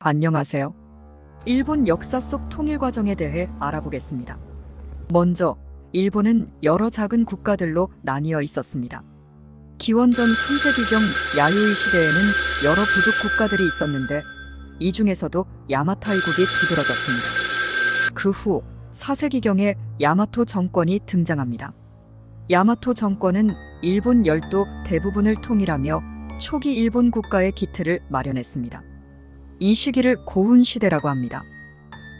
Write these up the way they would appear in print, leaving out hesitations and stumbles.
안녕하세요. 일본 역사 속 통일 과정에 대해 알아보겠습니다. 먼저 일본은 여러 작은 국가들로 나뉘어 있었습니다. 기원전 3세기경 야요이 시대에는 여러 부족 국가들이 있었는데 이 중에서도 야마타이국이 두드러졌습니다. 그 후 4세기경에 야마토 정권이 등장합니다. 야마토 정권은 일본 열도 대부분을 통일하며 초기 일본 국가의 기틀을 마련했습니다. 이 시기를 고운 시대라고 합니다.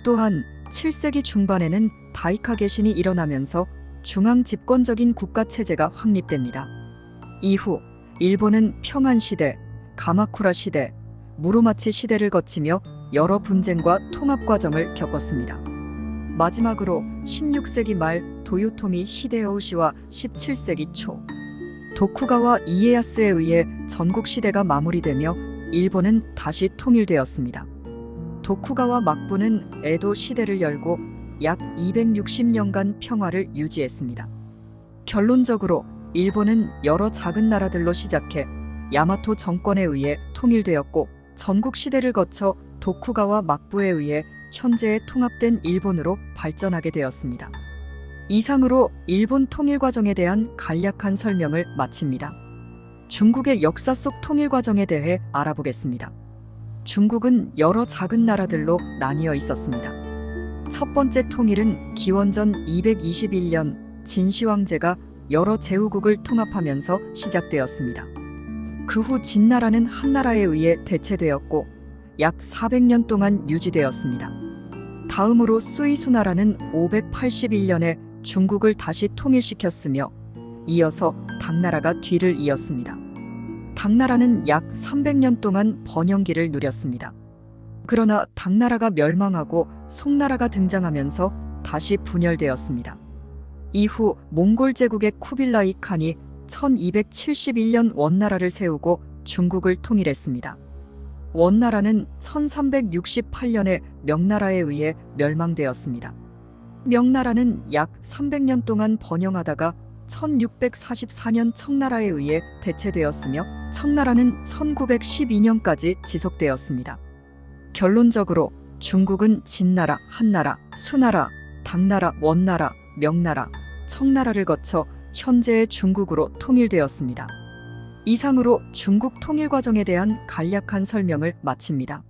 또한 7세기 중반에는 다이카 개신이 일어나면서 중앙 집권적인 국가 체제가 확립됩니다. 이후 일본은 평안 시대, 가마쿠라 시대, 무로마치 시대를 거치며 여러 분쟁과 통합 과정을 겪었습니다. 마지막으로 16세기 말 도요토미 히데요시와 17세기 초 도쿠가와 이에야스에 의해 전국 시대가 마무리되며 일본은 다시 통일되었습니다. 도쿠가와 막부는 에도 시대를 열고 약 260년간 평화를 유지했습니다. 결론적으로 일본은 여러 작은 나라들로 시작해 야마토 정권에 의해 통일되었고 전국 시대를 거쳐 도쿠가와 막부에 의해 현재의 통합된 일본으로 발전하게 되었습니다. 이상으로 일본 통일 과정에 대한 간략한 설명을 마칩니다. 중국의 역사 속 통일 과정에 대해 알아보겠습니다. 중국은 여러 작은 나라들로 나뉘어 있었습니다. 첫 번째 통일은 기원전 221년 진시 황제가 여러 제후국을 통합하면서 시작되었습니다. 그 후 진나라는 한나라에 의해 대체되었고 약 400년 동안 유지되었습니다. 다음으로 수이수나라는 581년에 중국을 다시 통일시켰으며 이어서 당나라가 뒤를 이었습니다. 당나라는 약 300년 동안 번영기를 누렸습니다. 그러나 당나라가 멸망하고 송나라가 등장하면서 다시 분열되었습니다. 이후 몽골 제국의 쿠빌라이 칸이 1271년 원나라를 세우고 중국을 통일했습니다. 원나라는 1368년에 명나라에 의해 멸망되었습니다. 명나라는 약 300년 동안 번영하다가 1644년 청나라에 의해 대체되었으며 청나라는 1912년까지 지속되었습니다. 결론적으로 중국은 진나라, 한나라, 수나라, 당나라, 원나라, 명나라, 청나라를 거쳐 현재의 중국으로 통일되었습니다. 이상으로 중국 통일 과정에 대한 간략한 설명을 마칩니다.